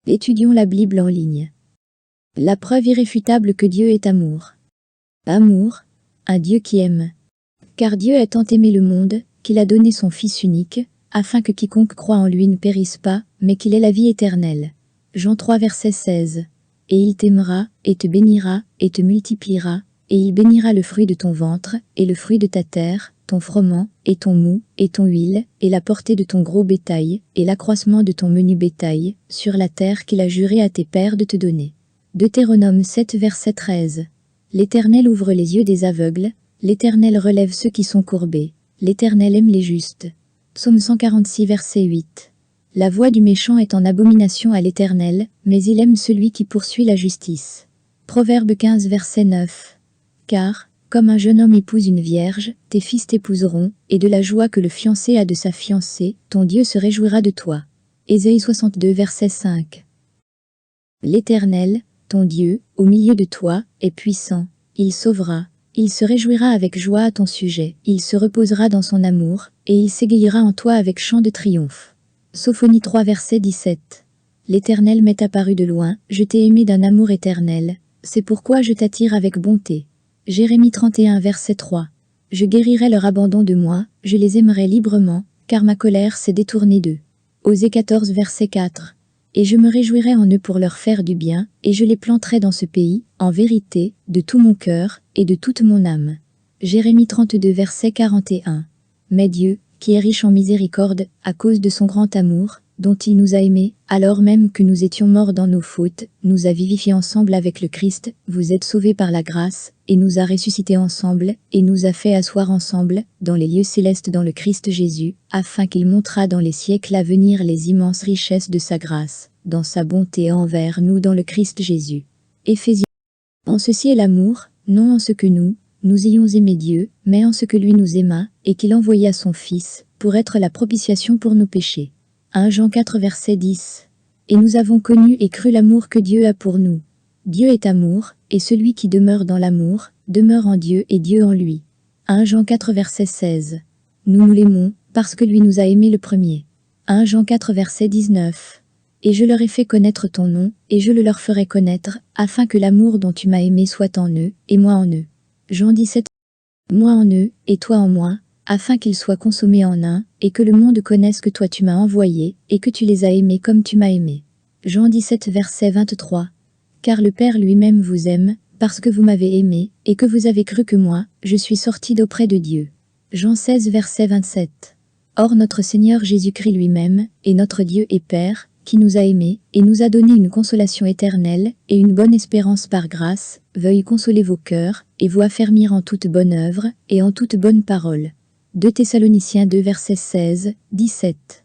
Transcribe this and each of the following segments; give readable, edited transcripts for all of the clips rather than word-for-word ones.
Étudions la Bible en ligne. La preuve irréfutable que Dieu est amour. Amour, un Dieu qui aime. Car Dieu a tant aimé le monde, qu'il a donné son Fils unique, afin que quiconque croit en lui ne périsse pas, mais qu'il ait la vie éternelle. Jean 3 verset 16. Et il t'aimera, et te bénira, et te multipliera, et il bénira le fruit de ton ventre, et le fruit de ta terre, ton froment, et ton mou, et ton huile, et la portée de ton gros bétail, et l'accroissement de ton menu bétail, sur la terre qu'il a juré à tes pères de te donner. Deutéronome 7 verset 13. L'Éternel ouvre les yeux des aveugles, l'Éternel relève ceux qui sont courbés, l'Éternel aime les justes. Psaume 146 verset 8. La voix du méchant est en abomination à l'Éternel, mais il aime celui qui poursuit la justice. Proverbe 15 verset 9. Car, comme un jeune homme épouse une vierge, tes fils t'épouseront, et de la joie que le fiancé a de sa fiancée, ton Dieu se réjouira de toi. Ésaïe 62 verset 5. L'Éternel, ton Dieu, au milieu de toi, est puissant, il sauvera, il se réjouira avec joie à ton sujet, il se reposera dans son amour, et il s'égayera en toi avec chant de triomphe. Sophonie 3 verset 17. L'Éternel m'est apparu de loin, je t'ai aimé d'un amour éternel, c'est pourquoi je t'attire avec bonté. Jérémie 31 verset 3. Je guérirai leur abandon de moi, je les aimerai librement, car ma colère s'est détournée d'eux. Osée 14 verset 4. Et je me réjouirai en eux pour leur faire du bien, et je les planterai dans ce pays, en vérité, de tout mon cœur, et de toute mon âme. Jérémie 32 verset 41. Mais Dieu, qui est riche en miséricorde, à cause de son grand amour, dont il nous a aimés, alors même que nous étions morts dans nos fautes, nous a vivifiés ensemble avec le Christ, vous êtes sauvés par la grâce, et nous a ressuscités ensemble, et nous a fait asseoir ensemble, dans les lieux célestes dans le Christ Jésus, afin qu'il montrât dans les siècles à venir les immenses richesses de sa grâce, dans sa bonté envers nous dans le Christ Jésus. Éphésiens. En ceci est l'amour, non en ce que nous ayons aimé Dieu, mais en ce que lui nous aima, et qu'il envoya son Fils, pour être la propitiation pour nos péchés. 1 Jean 4 verset 10. Et nous avons connu et cru l'amour que Dieu a pour nous. Dieu est amour, et celui qui demeure dans l'amour, demeure en Dieu et Dieu en lui. 1 Jean 4 verset 16. Nous l'aimons, parce que lui nous a aimés le premier. 1 Jean 4 verset 19. Et je leur ai fait connaître ton nom, et je le leur ferai connaître, afin que l'amour dont tu m'as aimé soit en eux, et moi en eux. Jean 17. Moi en eux, et toi en moi, afin qu'ils soient consommés en un, et que le monde connaisse que toi tu m'as envoyé, et que tu les as aimés comme tu m'as aimé. Jean 17 verset 23. Car le Père lui-même vous aime, parce que vous m'avez aimé, et que vous avez cru que moi, je suis sorti d'auprès de Dieu. Jean 16 verset 27. Or notre Seigneur Jésus-Christ lui-même, est notre Dieu et Père, qui nous a aimés, et nous a donné une consolation éternelle, et une bonne espérance par grâce, veuille consoler vos cœurs, et vous affermir en toute bonne œuvre, et en toute bonne parole. 2 Thessaloniciens 2 verset 16, 17.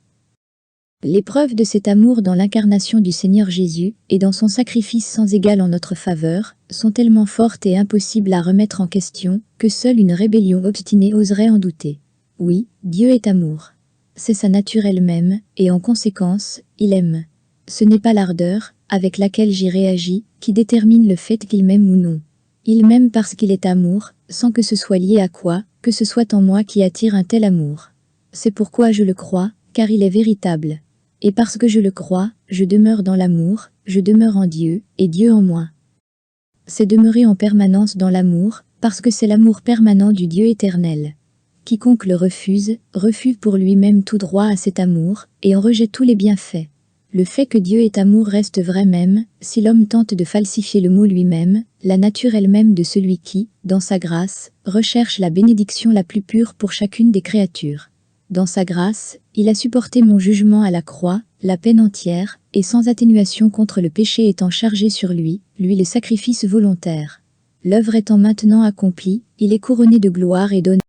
L'épreuve de cet amour dans l'incarnation du Seigneur Jésus, et dans son sacrifice sans égal en notre faveur, sont tellement fortes et impossibles à remettre en question, que seule une rébellion obstinée oserait en douter. Oui, Dieu est amour. C'est sa nature elle-même, et en conséquence, il aime. Ce n'est pas l'ardeur, avec laquelle j'y réagis, qui détermine le fait qu'il m'aime ou non. Il m'aime parce qu'il est amour, sans que ce soit lié à quoi, que ce soit en moi qui attire un tel amour. C'est pourquoi je le crois, car il est véritable. Et parce que je le crois, je demeure dans l'amour, je demeure en Dieu, et Dieu en moi. C'est demeurer en permanence dans l'amour, parce que c'est l'amour permanent du Dieu éternel. Quiconque le refuse, refuse pour lui-même tout droit à cet amour, et en rejette tous les bienfaits. Le fait que Dieu est amour reste vrai même, si l'homme tente de falsifier le mot lui-même, la nature elle-même de celui qui, dans sa grâce, recherche la bénédiction la plus pure pour chacune des créatures. Dans sa grâce, il a supporté mon jugement à la croix, la peine entière, et sans atténuation contre le péché étant chargé sur lui, le sacrifice volontaire. L'œuvre étant maintenant accomplie, il est couronné de gloire et d'honneur.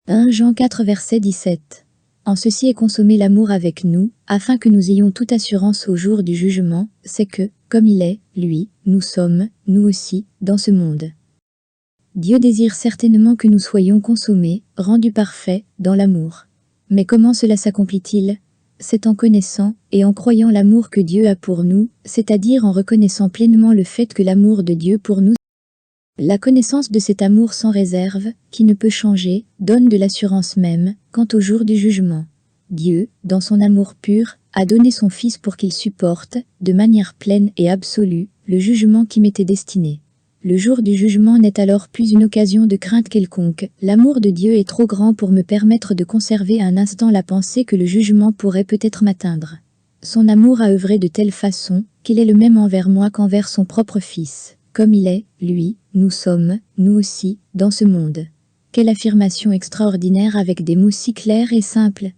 1 Jean 4 verset 17. En ceci est consommé l'amour avec nous, afin que nous ayons toute assurance au jour du jugement, c'est que, comme il est, lui, nous sommes, nous aussi, dans ce monde. Dieu désire certainement que nous soyons consommés, rendus parfaits, dans l'amour. Mais comment cela s'accomplit-il? C'est en connaissant, et en croyant l'amour que Dieu a pour nous, c'est-à-dire en reconnaissant pleinement le fait que l'amour de Dieu pour nous, la connaissance de cet amour sans réserve, qui ne peut changer, donne de l'assurance même, quant au jour du jugement. Dieu, dans son amour pur, a donné son Fils pour qu'il supporte, de manière pleine et absolue, le jugement qui m'était destiné. Le jour du jugement n'est alors plus une occasion de crainte quelconque. L'amour de Dieu est trop grand pour me permettre de conserver un instant la pensée que le jugement pourrait peut-être m'atteindre. Son amour a œuvré de telle façon qu'il est le même envers moi qu'envers son propre Fils. Comme il est, lui, nous sommes, nous aussi, dans ce monde. Quelle affirmation extraordinaire avec des mots si clairs et simples.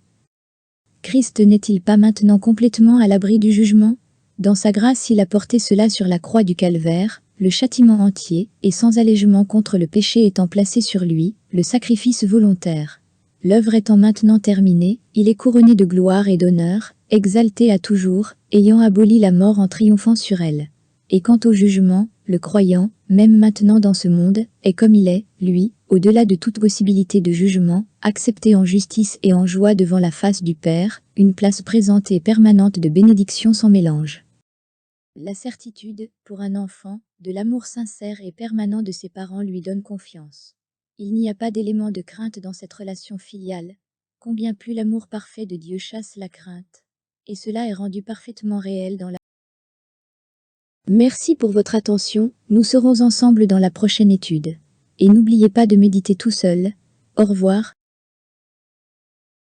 Christ n'est-il pas maintenant complètement à l'abri du jugement? Dans sa grâce, il a porté cela sur la croix du calvaire, le châtiment entier, et sans allègement contre le péché étant placé sur lui, le sacrifice volontaire. L'œuvre étant maintenant terminée, il est couronné de gloire et d'honneur, exalté à toujours, ayant aboli la mort en triomphant sur elle. Et quant au jugement, le croyant, même maintenant dans ce monde, est comme il est, lui, au-delà de toute possibilité de jugement, accepté en justice et en joie devant la face du Père, une place présente et permanente de bénédiction sans mélange. La certitude, pour un enfant, de l'amour sincère et permanent de ses parents lui donne confiance. Il n'y a pas d'élément de crainte dans cette relation filiale. Combien plus l'amour parfait de Dieu chasse la crainte. Et cela est rendu parfaitement réel dans la... Merci pour votre attention, nous serons ensemble dans la prochaine étude. Et n'oubliez pas de méditer tout seul. Au revoir.